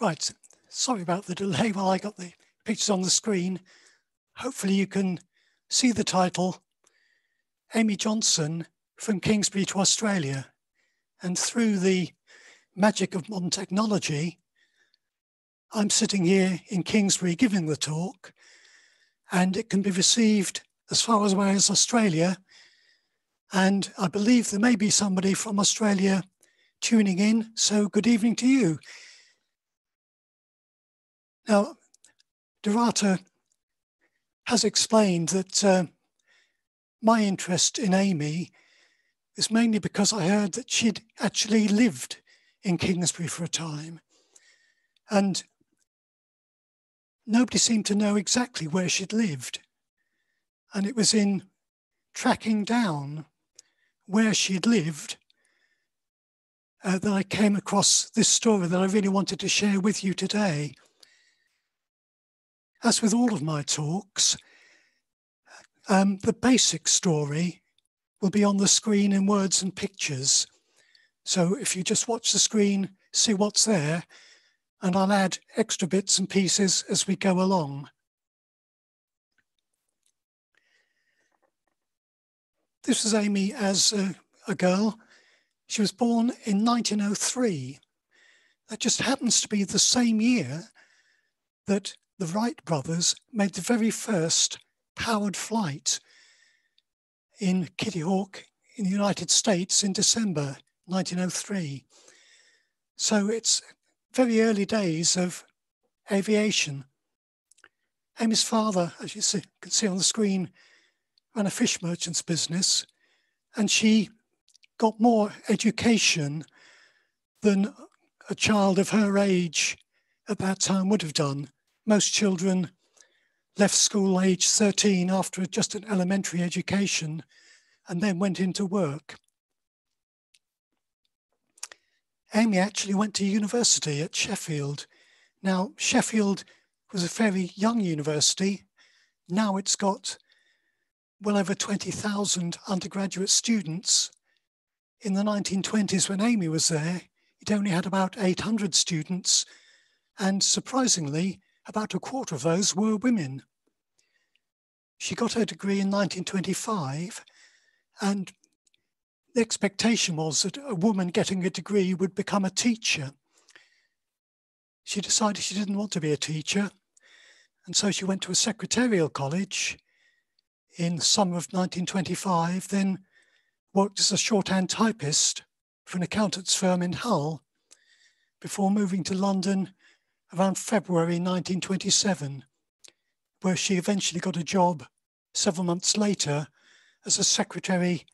Right, sorry about the delay while I got the pictures on the screen. Hopefully you can see the title, Amy Johnson from Kingsbury to Australia. And through the magic of modern technology, I'm sitting here in Kingsbury giving the talk, and it can be received as far away as Australia. And I believe there may be somebody from Australia tuning in, so good evening to you. Now, Dorata has explained that my interest in Amy is mainly because I heard that she'd actually lived in Kingsbury for a time. And nobody seemed to know exactly where she'd lived. And it was in tracking down where she'd lived that I came across this story that I really wanted to share with you today. As with all of my talks, the basic story will be on the screen in words and pictures. So if you just watch the screen, see what's there, and I'll add extra bits and pieces as we go along. This was Amy as a girl. She was born in 1903. That just happens to be the same year that the Wright brothers made the very first powered flight in Kitty Hawk in the United States in December 1903. So it's very early days of aviation. Amy's father, as you can see on the screen, ran a fish merchant's business, and she got more education than a child of her age at that time would have done. Most children left school age 13 after just an elementary education and then went into work. Amy actually went to university at Sheffield. Now, Sheffield was a fairly young university. Now it's got well over 20,000 undergraduate students. In the 1920s, when Amy was there, it only had about 800 students, and surprisingly, about a quarter of those were women. She got her degree in 1925, and the expectation was that a woman getting a degree would become a teacher. She decided she didn't want to be a teacher, and so she went to a secretarial college in the summer of 1925, then worked as a shorthand typist for an accountant's firm in Hull before moving to London around February 1927, where she eventually got a job several months later as a secretary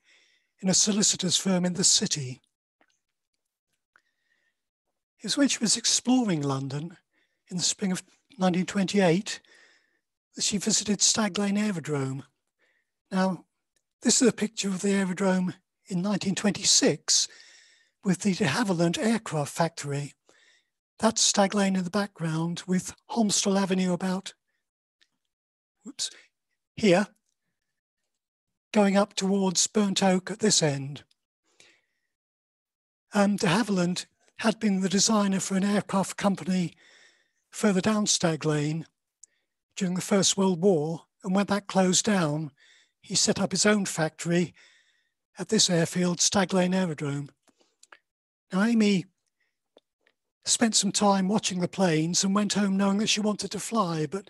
in a solicitor's firm in the city. It was when she was exploring London in the spring of 1928 that she visited Stag Lane Aerodrome. Now, this is a picture of the aerodrome in 1926 with the de Havilland aircraft factory. That's Stag Lane in the background with Holmesdale Avenue about, here, going up towards Burnt Oak at this end. De Havilland had been the designer for an aircraft company further down Stag Lane during the First World War, and when that closed down, he set up his own factory at this airfield, Stag Lane Aerodrome. Now, Amy spent some time watching the planes and went home knowing that she wanted to fly, but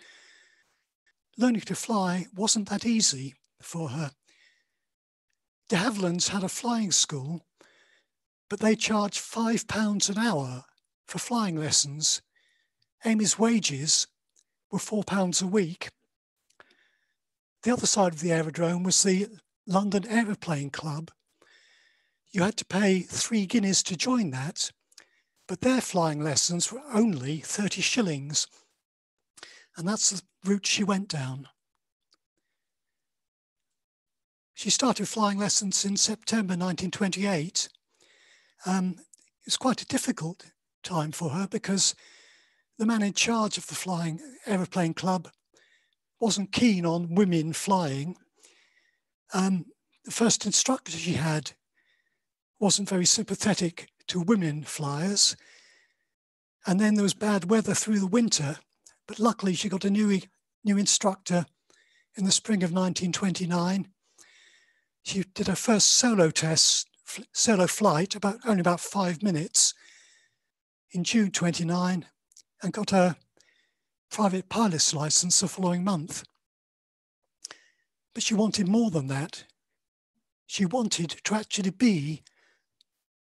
learning to fly wasn't that easy for her. De Havilland's had a flying school, but they charged £5 an hour for flying lessons. Amy's wages were £4 a week. The other side of the aerodrome was the London Aeroplane Club. You had to pay 3 guineas to join that, but their flying lessons were only 30 shillings. And that's the route she went down. She started flying lessons in September 1928. It was quite a difficult time for her because the man in charge of the Flying Aeroplane Club wasn't keen on women flying. The first instructor she had wasn't very sympathetic to women flyers. And then there was bad weather through the winter, but luckily she got a new instructor in the spring of 1929. She did her first solo flight, only about 5 minutes, in June 29, and got her private pilot's license the following month. But she wanted more than that. She wanted to actually be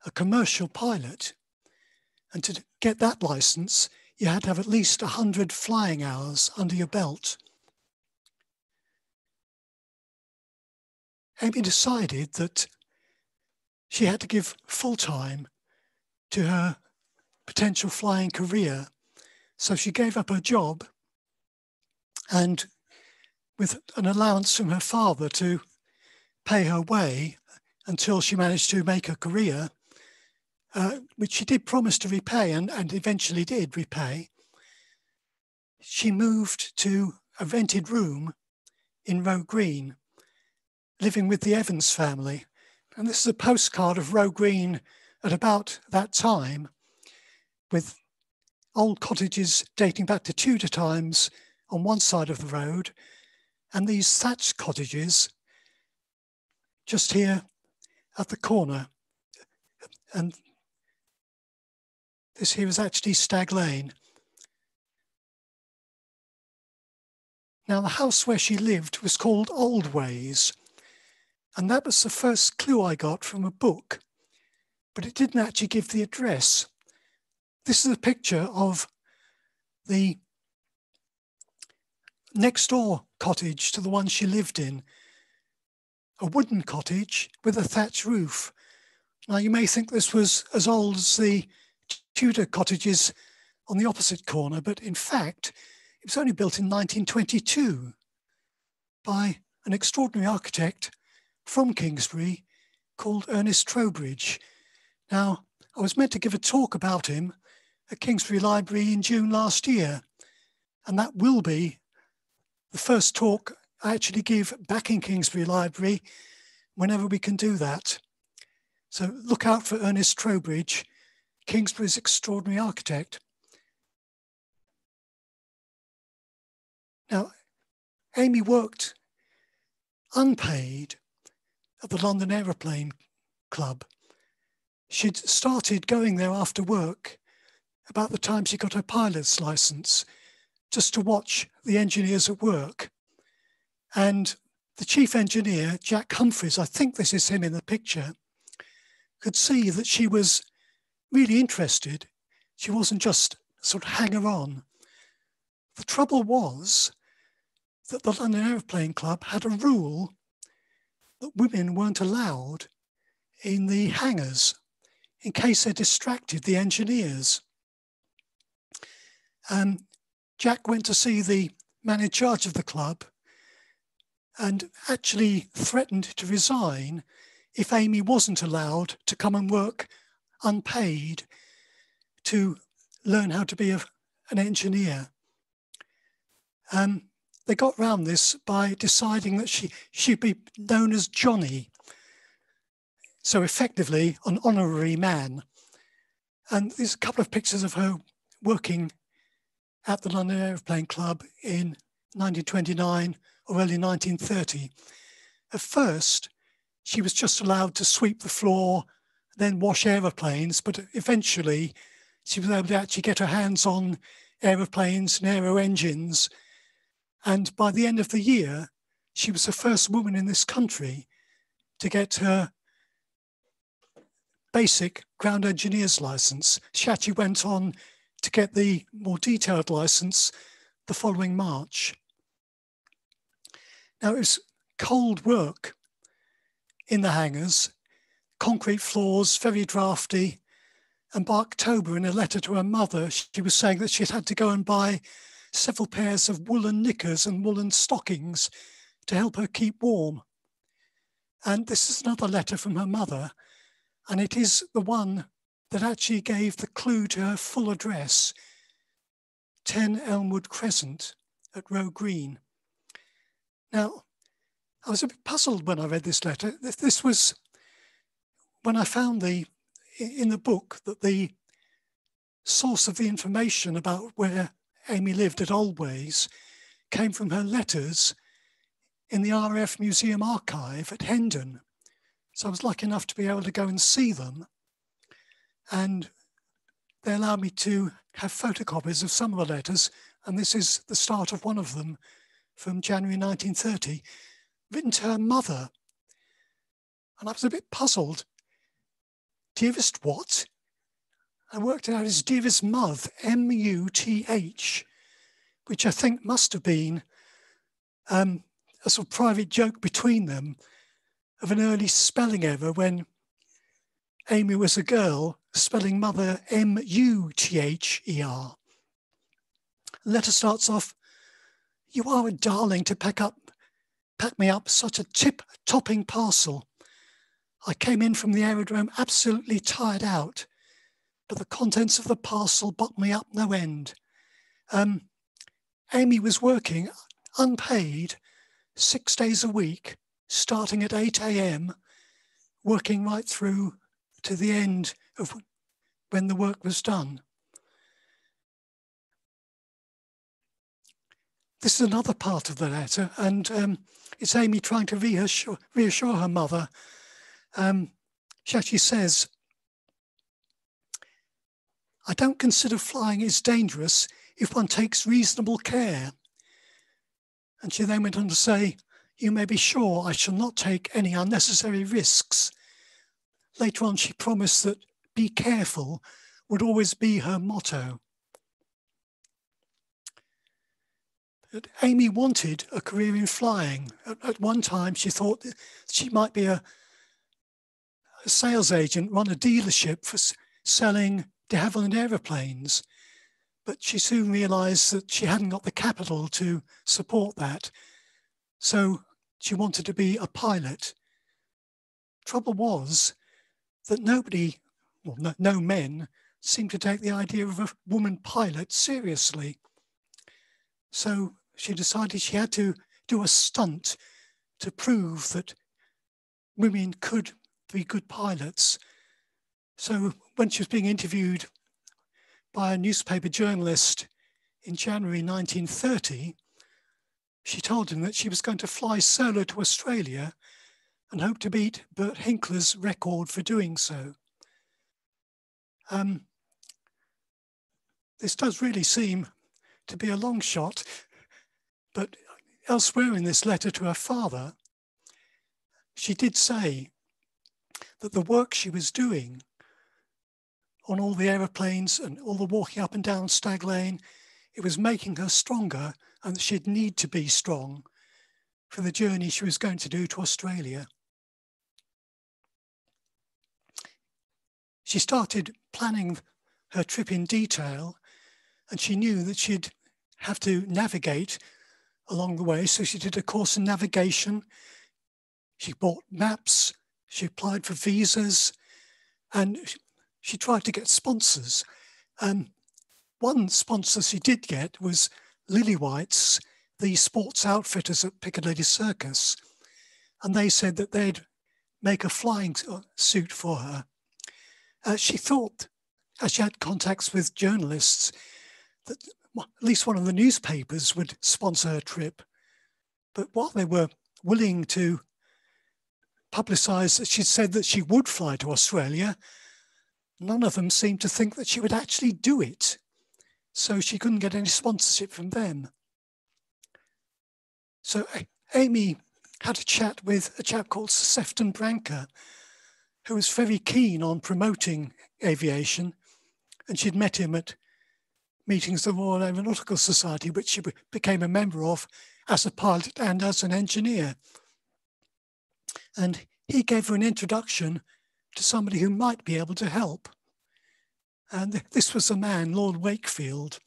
a commercial pilot. And to get that license, you had to have at least 100 flying hours under your belt. Amy decided that she had to give full time to her potential flying career. So she gave up her job, and with an allowance from her father to pay her way until she managed to make a career, which she did promise to repay and eventually did repay, she moved to a rented room in Roe Green, living with the Evans family. And this is a postcard of Roe Green at about that time, with old cottages dating back to Tudor times on one side of the road, and these thatched cottages just here at the corner. And this here is actually Stag Lane. Now, the house where she lived was called Old Ways, and that was the first clue I got from a book, but it didn't actually give the address. This is a picture of the next door cottage to the one she lived in, a wooden cottage with a thatched roof. Now, you may think this was as old as the Tudor cottages on the opposite corner, but in fact, it was only built in 1922 by an extraordinary architect from Kingsbury called Ernest Trowbridge. Now, I was meant to give a talk about him at Kingsbury Library in June last year, and that will be the first talk I actually give back in Kingsbury Library whenever we can do that. So look out for Ernest Trowbridge, Kingsbury's extraordinary architect. Now, Amy worked unpaid at the London Aeroplane Club. She'd started going there after work about the time she got her pilot's license, just to watch the engineers at work. And the chief engineer, Jack Humphreys, I think this is him in the picture, could see that she was really interested. She wasn't just sort of hanger-on. The trouble was that the London Aeroplane Club had a rule that women weren't allowed in the hangars in case they distracted the engineers. Jack went to see the man in charge of the club and actually threatened to resign if Amy wasn't allowed to come and work unpaid to learn how to be an engineer. They got round this by deciding that she'd be known as Johnny, so effectively an honorary man. And there's a couple of pictures of her working at the London Aeroplane Club in 1929 or early 1930. At first, she was just allowed to sweep the floor, then wash aeroplanes, but eventually she was able to actually get her hands on aeroplanes and aero engines. And by the end of the year, she was the first woman in this country to get her basic ground engineer's license. She actually went on to get the more detailed license the following March. Now, it was cold work in the hangars, concrete floors, very drafty. And by October, in a letter to her mother, she was saying that she'd had to go and buy several pairs of woolen knickers and woolen stockings to help her keep warm. And this is another letter from her mother, and it is the one that actually gave the clue to her full address, 10 Elmwood Crescent at Roe Green. Now, I was a bit puzzled when I read this letter. This was when I found in the book that the source of the information about where Amy lived at Always came from her letters in the RAF Museum archive at Hendon. So I was lucky enough to be able to go and see them. And they allowed me to have photocopies of some of the letters. And this is the start of one of them from January 1930, written to her mother. And I was a bit puzzled. Dearest what? I worked it out as Dearest Muth, M-U-T-H, which I think must have been a sort of private joke between them of an early spelling error when Amy was a girl, spelling mother M-U-T-H-E-R. The letter starts off, "You are a darling to pack me up such a tip-topping parcel. I came in from the aerodrome absolutely tired out, but the contents of the parcel bucked me up no end." Amy was working unpaid 6 days a week, starting at 8 a.m., working right through to the end of when the work was done. This is another part of the letter, and it's Amy trying to reassure her mother. She actually says, "I don't consider flying is dangerous if one takes reasonable care." And she then went on to say, "You may be sure I shall not take any unnecessary risks." Later on, she promised that "be careful" would always be her motto. But Amy wanted a career in flying. At one time, she thought that she might be a sales agent, run a dealership for selling de Havilland aeroplanes. But she soon realised that she hadn't got the capital to support that. So she wanted to be a pilot. Trouble was that no men seemed to take the idea of a woman pilot seriously. So she decided she had to do a stunt to prove that women could be good pilots. So when she was being interviewed by a newspaper journalist in January 1930, she told him that she was going to fly solo to Australia and hoped to beat Bert Hinkler's record for doing so. This does really seem to be a long shot, but elsewhere in this letter to her father, she did say that the work she was doing on all the aeroplanes and all the walking up and down Stag Lane, it was making her stronger, and that she'd need to be strong for the journey she was going to do to Australia. She started planning her trip in detail, and she knew that she'd have to navigate along the way. So she did a course in navigation. She bought maps, she applied for visas, and she tried to get sponsors. One sponsor she did get was Lillywhites, the sports outfitters at Piccadilly Circus. And they said that they'd make a flying suit for her. She thought, as she had contacts with journalists, that at least one of the newspapers would sponsor her trip. But while they were willing to publicise that she'd said that she would fly to Australia, none of them seemed to think that she would actually do it. So she couldn't get any sponsorship from them. So Amy had a chat with a chap called Sir Sefton Branca, who was very keen on promoting aviation, and she'd met him at meetings of the Royal Aeronautical Society, which she became a member of as a pilot and as an engineer. And he gave her an introduction to somebody who might be able to help. And this was a man, Lord Wakefield,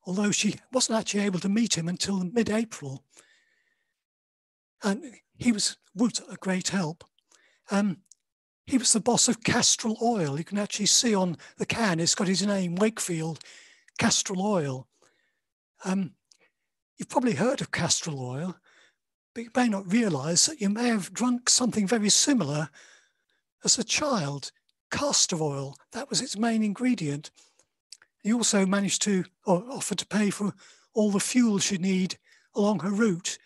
although she wasn't actually able to meet him until mid-April. And he was a great help. He was the boss of Castrol Oil. You can actually see on the can, it's got his name, Wakefield, Castrol Oil. You've probably heard of Castrol Oil, but you may not realise that you may have drunk something very similar as a child. Castor oil, that was its main ingredient. He also managed to, or offered to pay for all the fuel she'd need along her route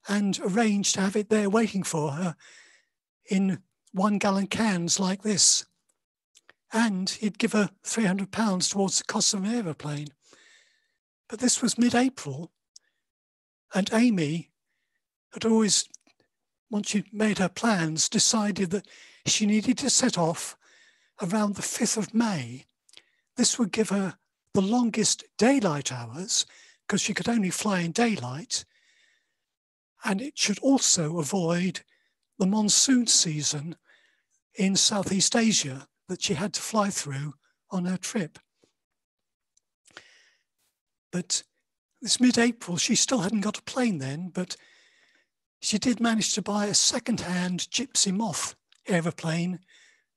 and arranged to have it there waiting for her in 1-gallon cans like this. And he'd give her £300 towards the cost of an aeroplane. But this was mid-April, and Amy had always, once she'd made her plans, decided that she needed to set off around the 5th of May. This would give her the longest daylight hours, because she could only fly in daylight, and it should also avoid the monsoon season in Southeast Asia that she had to fly through on her trip. But this mid-April, she still hadn't got a plane then, but she did manage to buy a second-hand Gypsy Moth aeroplane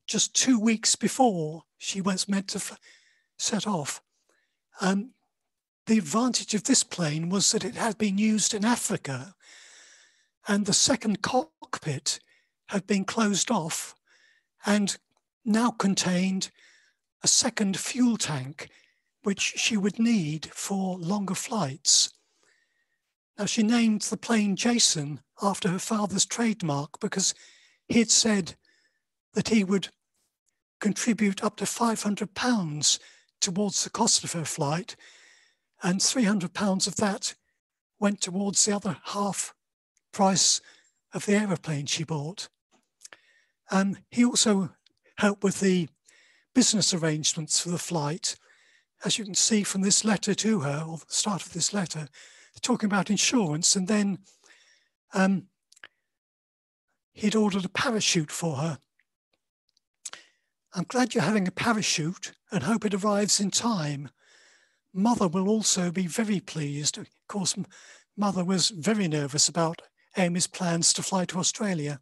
just 2 weeks before she was meant to set off. The advantage of this plane was that it had been used in Africa, and the second cockpit had been closed off and now contained a second fuel tank, which she would need for longer flights. Now, she named the plane Jason after her father's trademark because he had said that he would contribute up to £500 towards the cost of her flight, and £300 of that went towards the other half price of the aeroplane she bought. He also helped with the business arrangements for the flight. As you can see from this letter to her, or the start of this letter, talking about insurance, and then he'd ordered a parachute for her. I'm glad you're having a parachute and hope it arrives in time. Mother will also be very pleased. Of course, Mother was very nervous about Amy's plans to fly to Australia.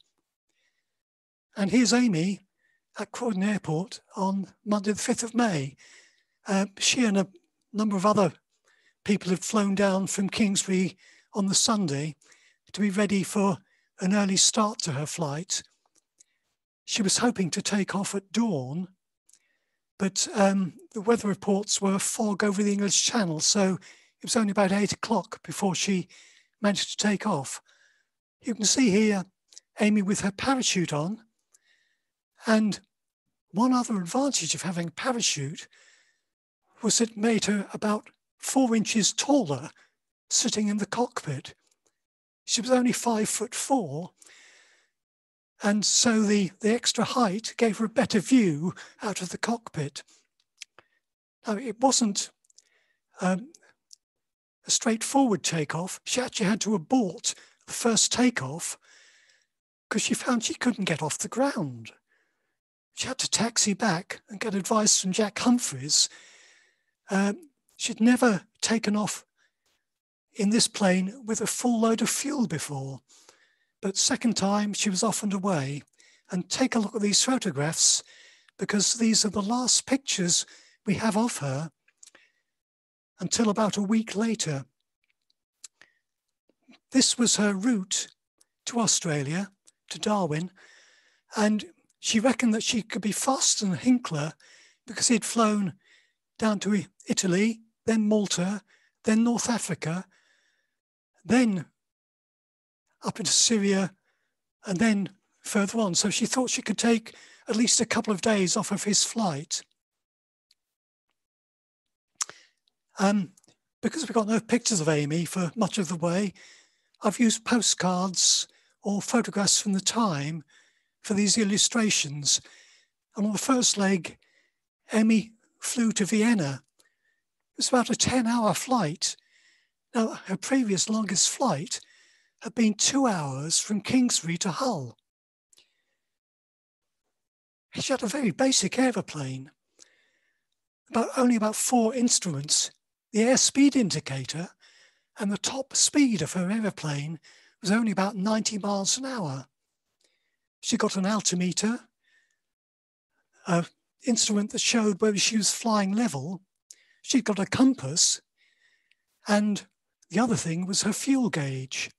And here's Amy at Croydon Airport on Monday the 5th of May. She and a number of other people had flown down from Kingsbury on the Sunday to be ready for an early start to her flight. She was hoping to take off at dawn, but the weather reports were fog over the English Channel, so it was only about 8 o'clock before she managed to take off. You can see here Amy with her parachute on, and one other advantage of having a parachute was it made her about 4 inches taller sitting in the cockpit. She was only 5'4", and so the extra height gave her a better view out of the cockpit. Now, it wasn't a straightforward takeoff. She actually had to abort the first takeoff because she found she couldn't get off the ground. She had to taxi back and get advice from Jack Humphreys. She'd never taken off in this plane with a full load of fuel before, but second time she was off and away. And take a look at these photographs, because these are the last pictures we have of her until about a week later. This was her route to Australia, to Darwin, and she reckoned that she could be faster than Hinkler because he'd flown down to Italy, then Malta, then North Africa, then up into Syria, and then further on. So she thought she could take at least a couple of days off of his flight. Because we've got no pictures of Amy for much of the way, I've used postcards or photographs from the time for these illustrations. And on the first leg, Amy flew to Vienna. It was about a 10-hour flight. Now, her previous longest flight had been 2 hours from Kingsbury to Hull. She had a very basic aeroplane, only about 4 instruments. The airspeed indicator and the top speed of her aeroplane was only about 90 miles an hour. She got an altimeter, an instrument that showed whether she was flying level. She'd got a compass, and the other thing was her fuel gauge.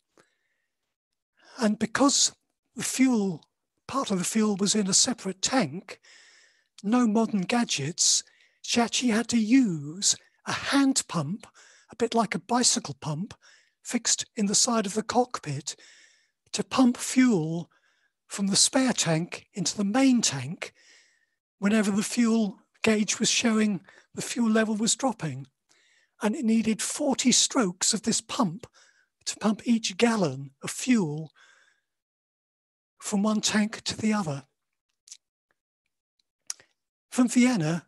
And because the fuel, part of the fuel was in a separate tank, no modern gadgets, she actually had to use a hand pump, a bit like a bicycle pump, fixed in the side of the cockpit to pump fuel from the spare tank into the main tank whenever the fuel gauge was showing the fuel level was dropping. And it needed 40 strokes of this pump to pump each gallon of fuel from one tank to the other. From Vienna,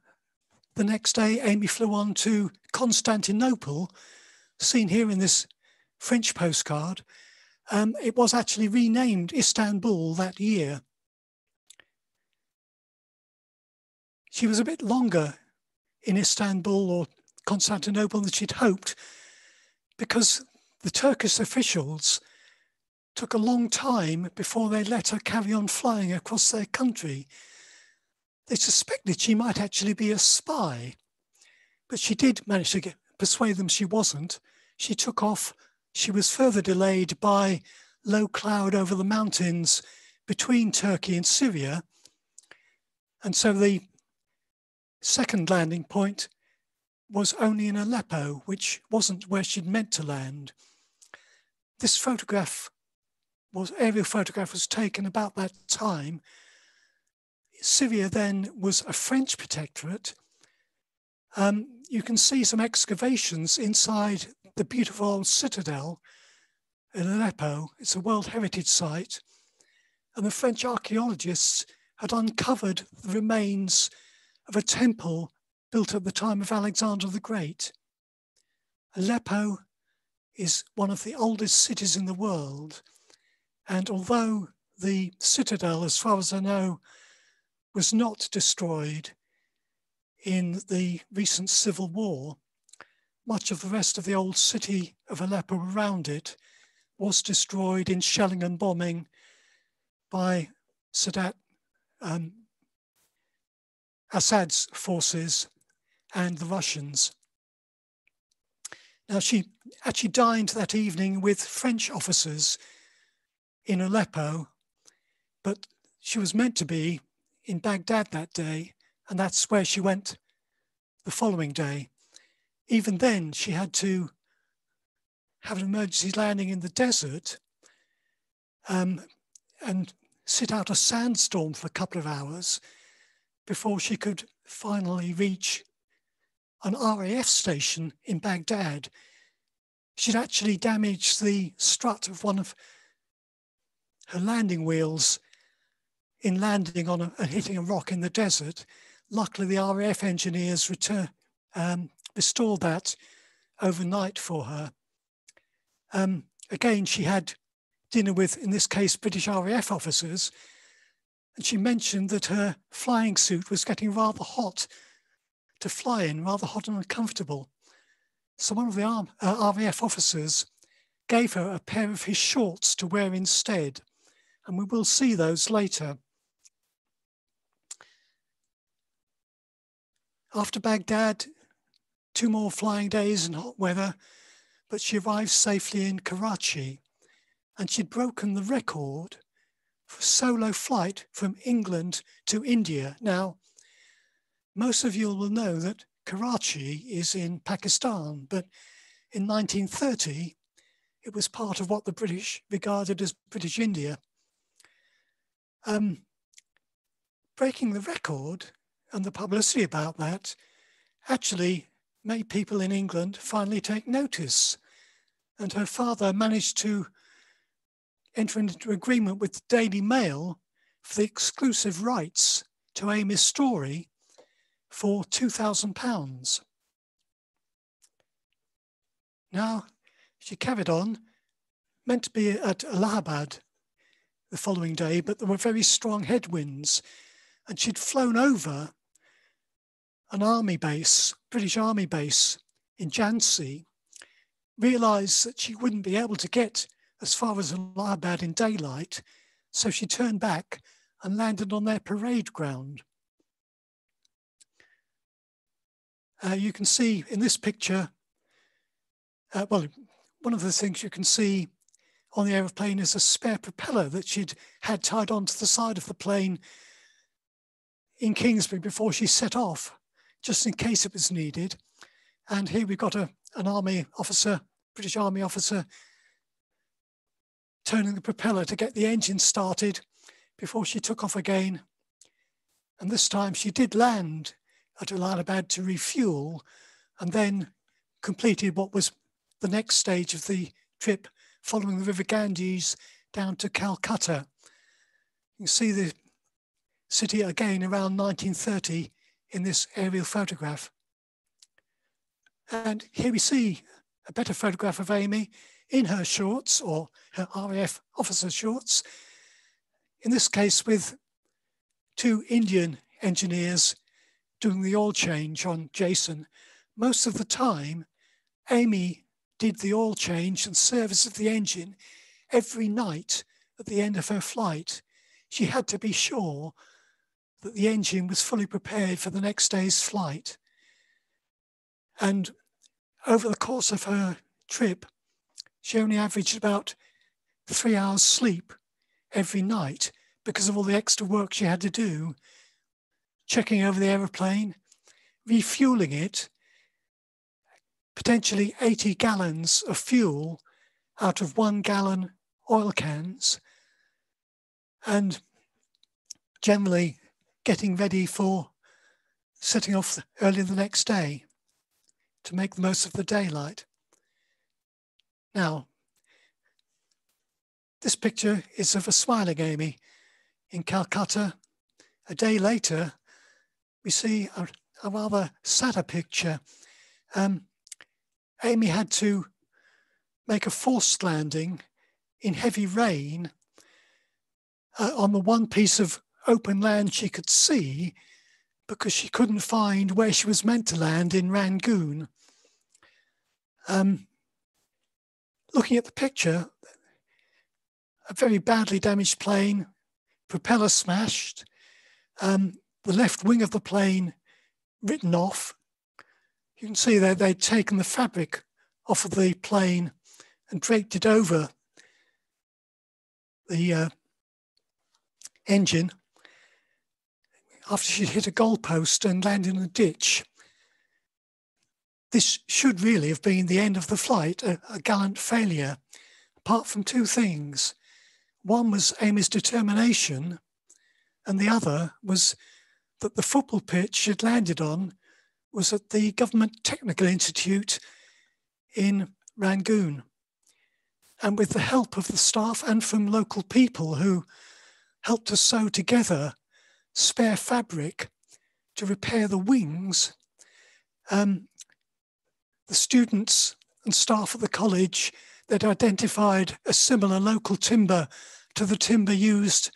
the next day, Amy flew on to Constantinople, seen here in this French postcard. It was actually renamed Istanbul that year. She was a bit longer in Istanbul or Constantinople than she'd hoped, because the Turkish officials took a long time before they let her carry on flying across their country. They suspected she might actually be a spy, but she did manage to persuade them she wasn't. She took off. She was further delayed by low cloud over the mountains between Turkey and Syria. And so the second landing point was only in Aleppo, which wasn't where she'd meant to land. This aerial photograph was taken about that time. Syria then was a French protectorate. You can see some excavations inside the beautiful old citadel in Aleppo. It's a World Heritage Site. And the French archaeologists had uncovered the remains of a temple built at the time of Alexander the Great. Aleppo is one of the oldest cities in the world. And although the citadel, as far as I know, was not destroyed in the recent civil war, much of the rest of the old city of Aleppo around it was destroyed in shelling and bombing by Assad's forces and the Russians. Now, she actually dined that evening with French officers in Aleppo, but she was meant to be in Baghdad that day, and that's where she went the following day. Even then, she had to have an emergency landing in the desert and sit out a sandstorm for a couple of hours before she could finally reach an RAF station in Baghdad. She'd actually damaged the strut of one of her landing wheels in landing on and hitting a rock in the desert. Luckily, the RAF engineers restored that overnight for her. Again, she had dinner with, in this case, British RAF officers, and she mentioned that her flying suit was getting rather hot to fly in, rather hot and uncomfortable. So one of the RAF officers gave her a pair of his shorts to wear instead, and we will see those later. After Baghdad, 2 more flying days in hot weather, but she arrived safely in Karachi, and she'd broken the record for a solo flight from England to India. Now, most of you will know that Karachi is in Pakistan, but in 1930, it was part of what the British regarded as British India. Breaking the record and the publicity about that actually made people in England finally take notice. And her father managed to enter into agreement with the Daily Mail for the exclusive rights to Amy's story for £2,000. Now, she carried on, meant to be at Allahabad the following day, but there were very strong headwinds, and she'd flown over an army base, British army base in Jhansi, realised that she wouldn't be able to get as far as Allahabad in daylight, so she turned back and landed on their parade ground. You can see in this picture, well, one of the things you can see on the aeroplane is a spare propeller that she'd had tied onto the side of the plane in Kingsbury before she set off just in case it was needed. And here we've got an army officer, British Army officer, turning the propeller to get the engine started before she took off again. And this time she did land at Allahabad to refuel, and then completed what was the next stage of the trip, following the River Ganges down to Calcutta. You can see the city again around 1930 in this aerial photograph. And here we see a better photograph of Amy in her shorts, or her RAF officer shorts, in this case with two Indian engineers doing the oil change on Jason. Most of the time, Amy did the oil change and service of the engine every night at the end of her flight. She had to be sure that the engine was fully prepared for the next day's flight. And over the course of her trip, she only averaged about 3 hours sleep every night because of all the extra work she had to do, checking over the aeroplane, refueling it, potentially 80 gallons of fuel out of 1 gallon oil cans, and generally getting ready for setting off early the next day to make the most of the daylight. Now, this picture is of a smiling Amy in Calcutta. A day later, we see a rather sadder picture. Amy had to make a forced landing in heavy rain on the one piece of open land she could see, because she couldn't find where she was meant to land in Rangoon. Looking at the picture, a very badly damaged plane, propeller smashed, the left wing of the plane written off. You can see that they'd taken the fabric off of the plane and draped it over the engine after she'd hit a goalpost and landed in a ditch. This should really have been the end of the flight, a gallant failure, apart from two things. One was Amy's determination, and the other was that the football pitch she'd landed on was at the Government Technical Institute in Rangoon. And with the help of the staff and from local people who helped to sew together spare fabric to repair the wings, the students and staff at the college that identified a similar local timber to the timber used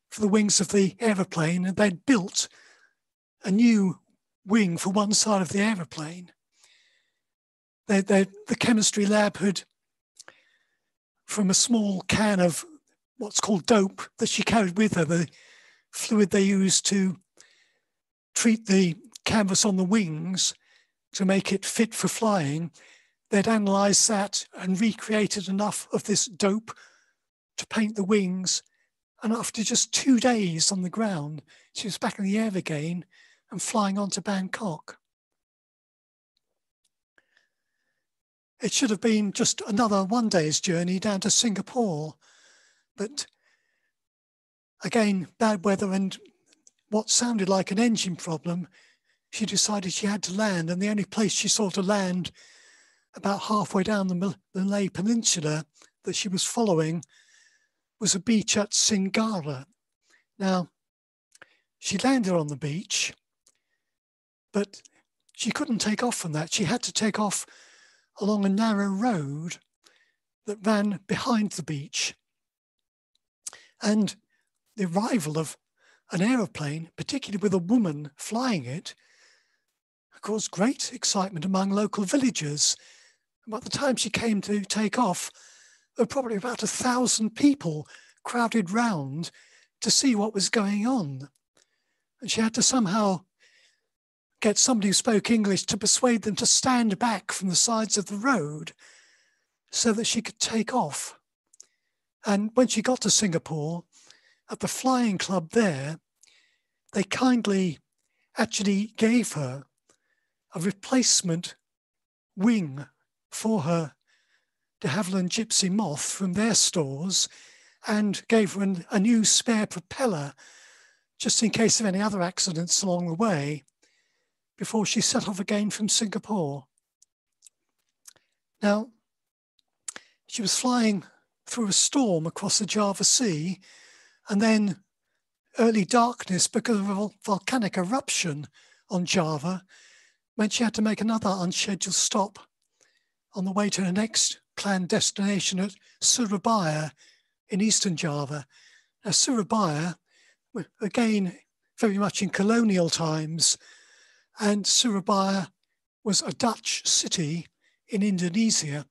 for the wings of the aeroplane, and they'd built a new wing for one side of the aeroplane. The chemistry lab had, from a small can of what's called dope that she carried with her, the fluid they used to treat the canvas on the wings to make it fit for flying, they'd analysed that and recreated enough of this dope to paint the wings. And after just 2 days on the ground, she was back in the air again and flying on to Bangkok. It should have been just another one day's journey down to Singapore. But again, bad weather and what sounded like an engine problem, she decided she had to land, and the only place she saw to land about halfway down the Malay Peninsula that she was following was a beach at Singara. Now, she landed on the beach, but she couldn't take off from that. She had to take off along a narrow road that ran behind the beach. And the arrival of an aeroplane, particularly with a woman flying it, caused great excitement among local villagers. And by the time she came to take off, there were probably about 1,000 people crowded round to see what was going on. And she had to somehow get somebody who spoke English to persuade them to stand back from the sides of the road so that she could take off. And when she got to Singapore, at the flying club there, they kindly actually gave her a replacement wing for her de Havilland Gypsy Moth from their stores, and gave her a new spare propeller just in case of any other accidents along the way, before she set off again from Singapore. Now, she was flying through a storm across the Java Sea, and then early darkness because of a volcanic eruption on Java meant she had to make another unscheduled stop on the way to her next planned destination at Surabaya in Eastern Java. Now, Surabaya, again, very much in colonial times, and Surabaya was a Dutch city in Indonesia.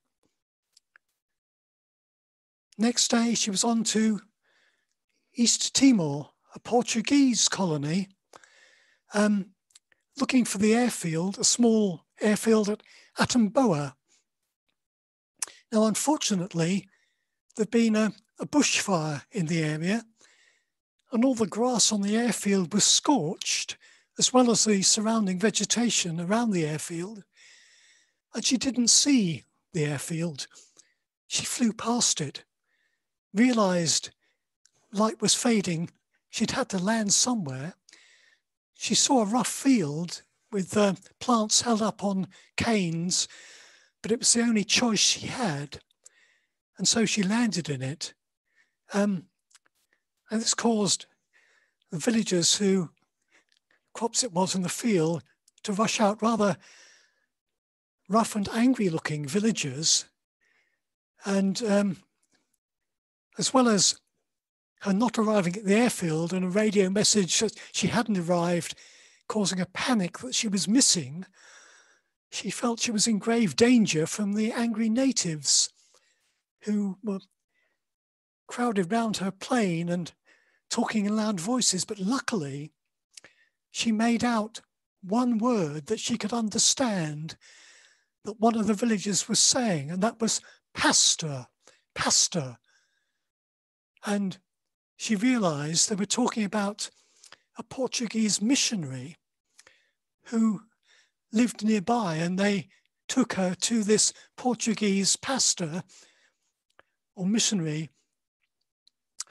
Next day, she was on to East Timor, a Portuguese colony, looking for the airfield, a small airfield at Atamboea. Now, unfortunately, there'd been a bushfire in the area, and all the grass on the airfield was scorched, as well as the surrounding vegetation around the airfield. And she didn't see the airfield. She flew past it, realized light was fading. She'd had to land somewhere. She saw a rough field with plants held up on canes, but it was the only choice she had. And so she landed in it. And this caused the villagers who crops it was in the field to rush out, rather rough and angry looking villagers. And as well as her not arriving at the airfield and a radio message that she hadn't arrived, causing a panic that she was missing, she felt she was in grave danger from the angry natives who were crowded round her plane and talking in loud voices. But luckily, she made out one word that she could understand that one of the villagers was saying, and that was pastor, pastor. And she realized they were talking about a Portuguese missionary who lived nearby, and they took her to this Portuguese pastor or missionary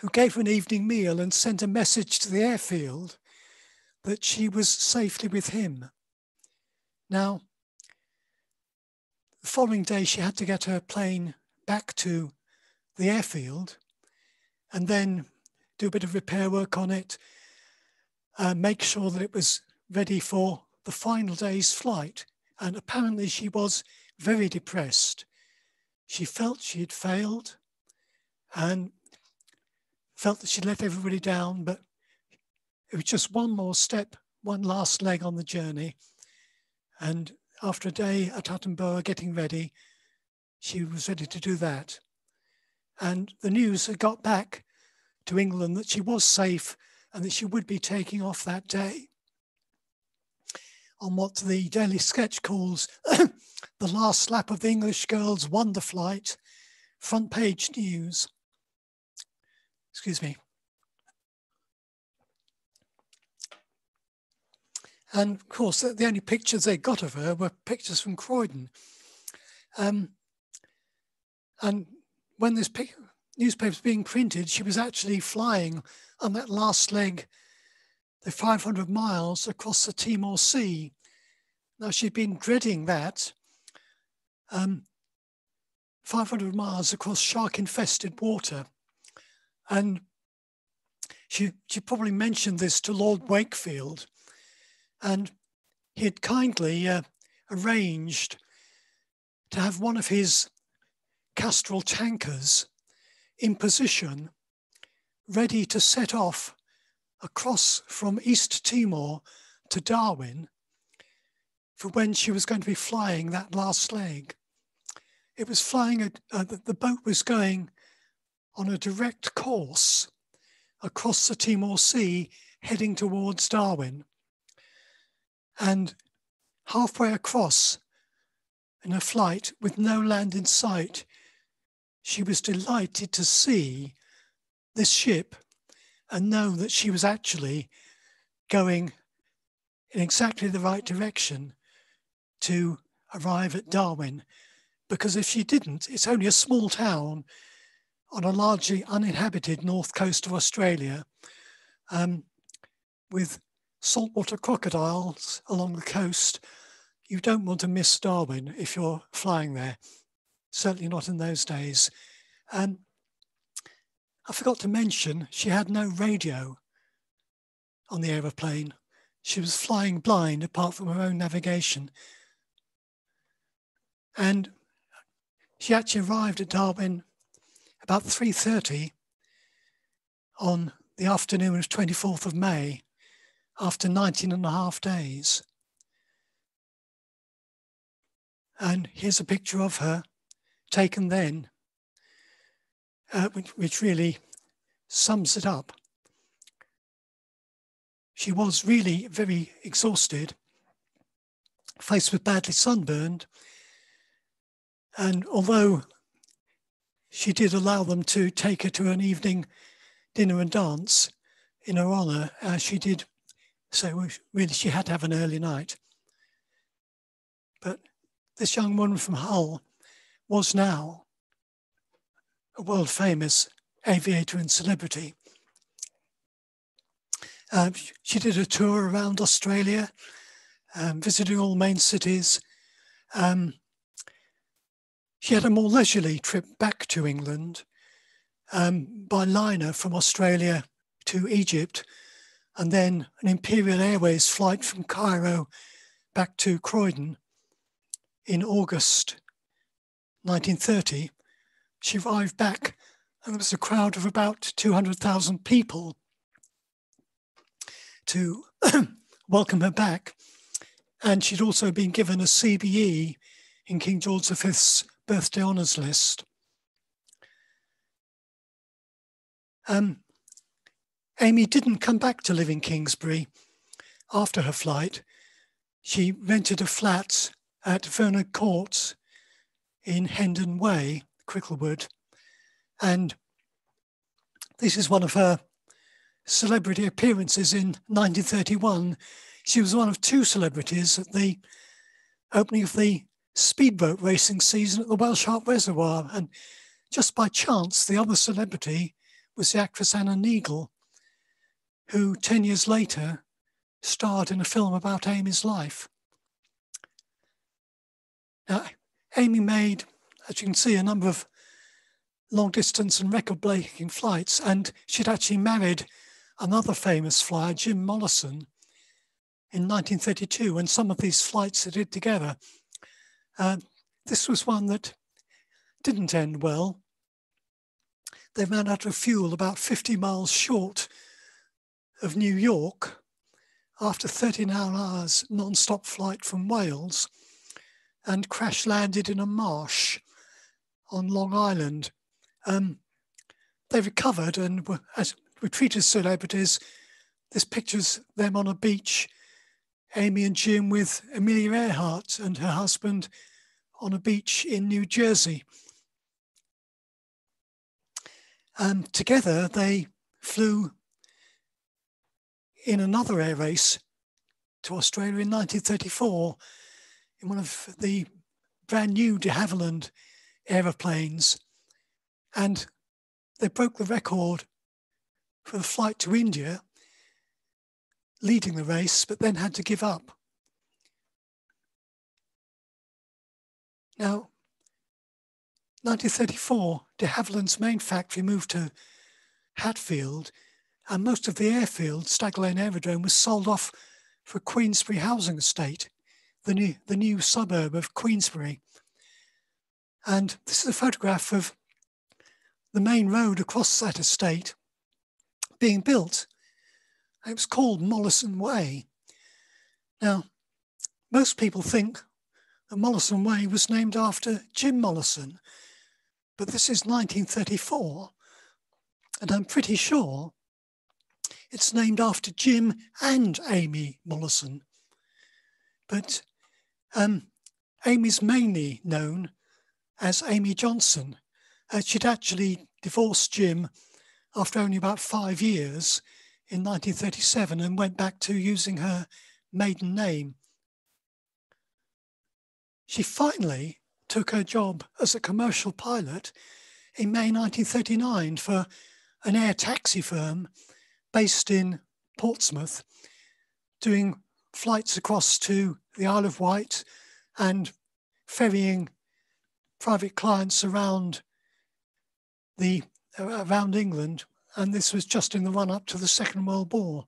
who gave her an evening meal and sent a message to the airfield that she was safely with him. Now, the following day, she had to get her plane back to the airfield and then do a bit of repair work on it, make sure that it was ready for the final day's flight. And apparently she was very depressed. She felt she had failed and felt that she'd let everybody down, but it was just one more step, one last leg on the journey. And after a day at Atamboea getting ready, she was ready to do that. And the news had got back to England that she was safe and that she would be taking off that day on what the Daily Sketch calls the last lap of the English girl's wonder flight, front page news. Excuse me. And of course, the only pictures they got of her were pictures from Croydon. And when this newspaper was being printed, she was actually flying on that last leg, the 500 miles across the Timor Sea. Now, she'd been dreading that, 500 miles across shark-infested water. And she probably mentioned this to Lord Wakefield, and he had kindly arranged to have one of his Castrol tankers in position, ready to set off across from East Timor to Darwin for when she was going to be flying that last leg. It was flying, the boat was going on a direct course across the Timor Sea, heading towards Darwin. And halfway across in a flight with no land in sight, she was delighted to see this ship and know that she was actually going in exactly the right direction to arrive at Darwin, because if she didn't, it's only a small town on a largely uninhabited north coast of Australia, with saltwater crocodiles along the coast. You don't want to miss Darwin if you're flying there. Certainly not in those days. I forgot to mention, she had no radio on the aeroplane. She was flying blind apart from her own navigation. And she actually arrived at Darwin about 3:30 on the afternoon of 24th of May, after 19 and a half days. And here's a picture of her taken then, which really sums it up. She was really very exhausted, face was badly sunburned, and although she did allow them to take her to an evening dinner and dance in her honour, she did say, well, really she had to have an early night. But this young woman from Hull was now a world famous aviator and celebrity. She did a tour around Australia, visiting all main cities. She had a more leisurely trip back to England by liner from Australia to Egypt, and then an Imperial Airways flight from Cairo back to Croydon in August 1930. She arrived back and there was a crowd of about 200,000 people to welcome her back. And she'd also been given a CBE in King George V's birthday honours list. Amy didn't come back to live in Kingsbury after her flight. She rented a flat at Kenwood Court in Hendon Way, Cricklewood. And this is one of her celebrity appearances in 1931. She was one of two celebrities at the opening of the speedboat racing season at the Welsh Harp Reservoir. And just by chance, the other celebrity was the actress Anna Neagle, who 10 years later starred in a film about Amy's life. Now, Amy made, as you can see, a number of long distance and record-breaking flights, and she'd actually married another famous flyer, Jim Mollison, in 1932, and some of these flights they did together. This was one that didn't end well. They ran out of fuel about 50 miles short of New York after 39 hours non-stop flight from Wales, and crash landed in a marsh on Long Island. They recovered and were treated as celebrities. This picture's them on a beach, Amy and Jim with Amelia Earhart and her husband on a beach in New Jersey. Together they flew in another air race to Australia in 1934 in one of the brand new de Havilland aeroplanes, and they broke the record for the flight to India, leading the race, but then had to give up. Now, 1934, de Havilland's main factory moved to Hatfield, and most of the airfield, Stag Lane Aerodrome, was sold off for Queensbury housing estate, the new suburb of Queensbury. And this is a photograph of the main road across that estate being built. It was called Mollison Way. Now, most people think that Mollison Way was named after Jim Mollison, but this is 1934, and I'm pretty sure it's named after Jim and Amy Mollison. But Amy's mainly known as Amy Johnson. She'd actually divorced Jim after only about 5 years in 1937 and went back to using her maiden name. She finally took her job as a commercial pilot in May 1939 for an air taxi firm based in Portsmouth, doing flights across to the Isle of Wight and ferrying private clients around England. And this was just in the run-up to the Second World War.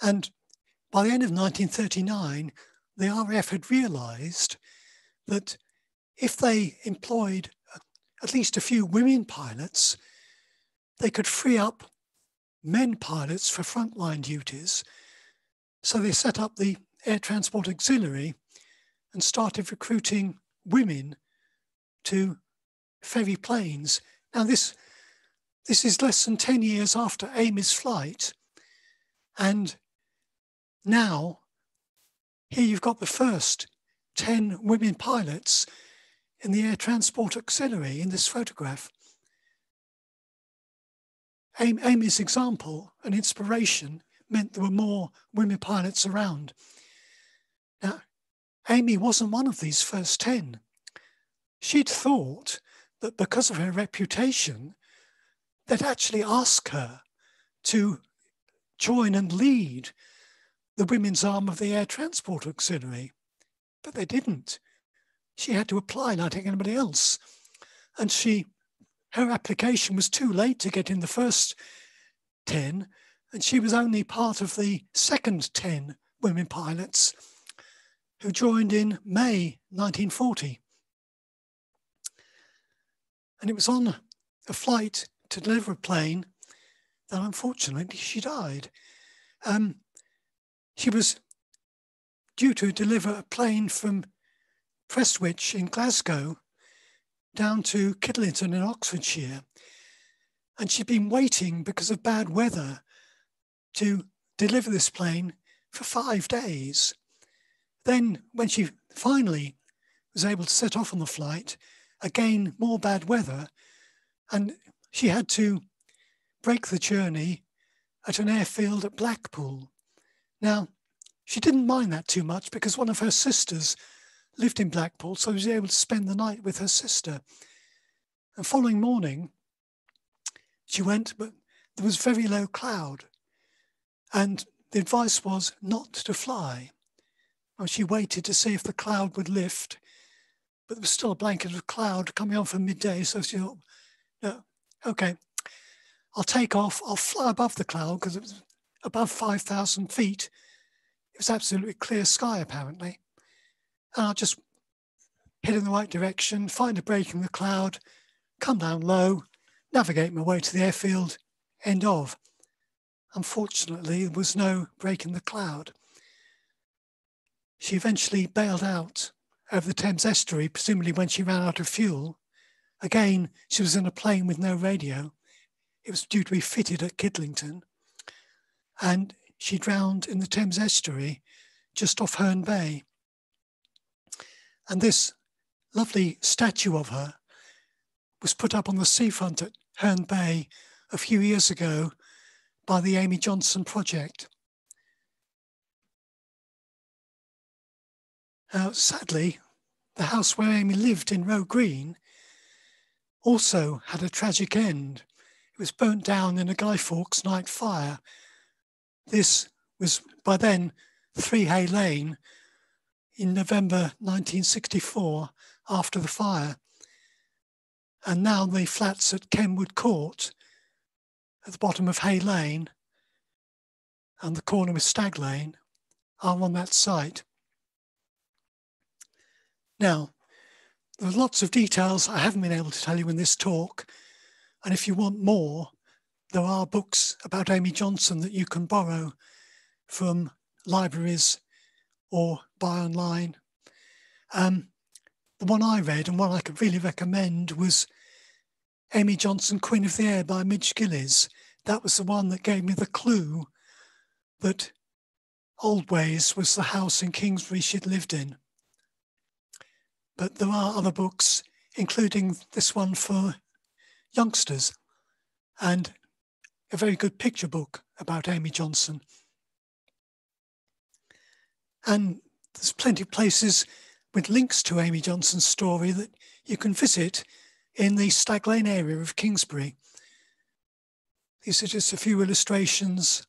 And by the end of 1939, the RAF had realised that if they employed at least a few women pilots, they could free up men pilots for frontline duties. So they set up the Air Transport Auxiliary and started recruiting women to ferry planes. Now this is less than 10 years after Amy's flight, and now here you've got the first 10 women pilots in the Air Transport Auxiliary in this photograph. Amy's example and inspiration meant there were more women pilots around. Now, Amy wasn't one of these first 10. She'd thought that because of her reputation, they'd actually ask her to join and lead the women's arm of the Air Transport Auxiliary, but they didn't. She had to apply like anybody else. And her application was too late to get in the first 10, and she was only part of the second 10 women pilots who joined in May 1940. And it was on a flight to deliver a plane that unfortunately she died. She was due to deliver a plane from Prestwich in Glasgow down to Kidlington in Oxfordshire. And she'd been waiting because of bad weather to deliver this plane for 5 days. Then when she finally was able to set off on the flight, again, more bad weather, and she had to break the journey at an airfield at Blackpool. Now, she didn't mind that too much because one of her sisters lived in Blackpool, so she was able to spend the night with her sister. And following morning, she went, but there was very low cloud. And the advice was not to fly. Well, she waited to see if the cloud would lift, but there was still a blanket of cloud coming on for midday. So she thought, no, okay, I'll take off. I'll fly above the cloud because it was above 5,000 feet. It was absolutely clear sky, apparently. And I'll just head in the right direction, find a break in the cloud, come down low, navigate my way to the airfield, end of. Unfortunately, there was no break in the cloud. She eventually bailed out over the Thames estuary, presumably when she ran out of fuel. Again, she was in a plane with no radio. It was due to be fitted at Kidlington. And she drowned in the Thames estuary just off Herne Bay. And this lovely statue of her was put up on the seafront at Herne Bay a few years ago by the Amy Johnson Project. Now, sadly, the house where Amy lived in Roe Green also had a tragic end. It was burnt down in a Guy Fawkes night fire. This was by then 3 Hay Lane in November 1964 after the fire. And now the flats at Kenwood Court at the bottom of Hay Lane and the corner with Stag Lane are on that site. Now, there are lots of details I haven't been able to tell you in this talk. And if you want more, there are books about Amy Johnson that you can borrow from libraries or buy online. The one I read and one I could really recommend was Amy Johnson, Queen of the Air by Midge Gillies. That was the one that gave me the clue that Oldways was the house in Kingsbury she'd lived in. But there are other books, including this one for youngsters and a very good picture book about Amy Johnson. And there's plenty of places with links to Amy Johnson's story that you can visit in the Stag Lane area of Kingsbury. These are just a few illustrations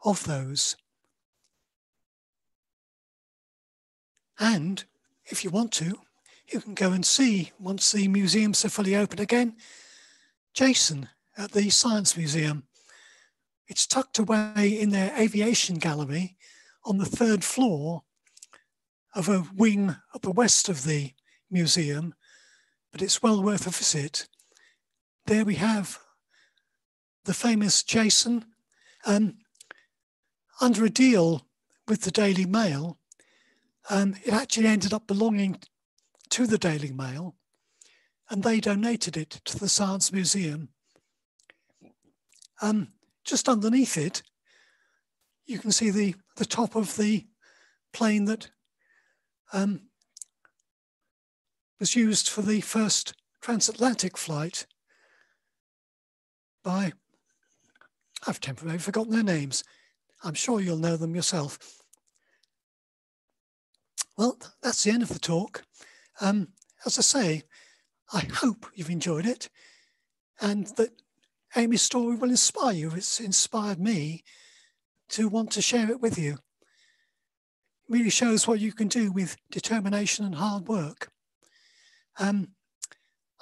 of those. And if you want to, you can go and see, once the museums are fully open again, Jason at the Science Museum. It's tucked away in their aviation gallery on the 3rd floor of a wing at the west of the museum, but it's well worth a visit. There we have the famous Jason. Under a deal with the Daily Mail, it actually ended up belonging to the Daily Mail, and they donated it to the Science Museum. Just underneath it, you can see the top of the plane that was used for the first transatlantic flight by, I've temporarily forgotten their names. I'm sure you'll know them yourself. Well, that's the end of the talk. As I say, I hope you've enjoyed it and that Amy's story will inspire you. It's inspired me to want to share it with you. It really shows what you can do with determination and hard work. I'm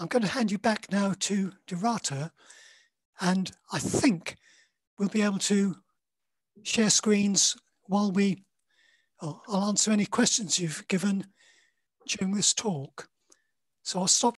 going to hand you back now to Durata, and I think we'll be able to share screens while I'll answer any questions you've given during this talk. So I'll stop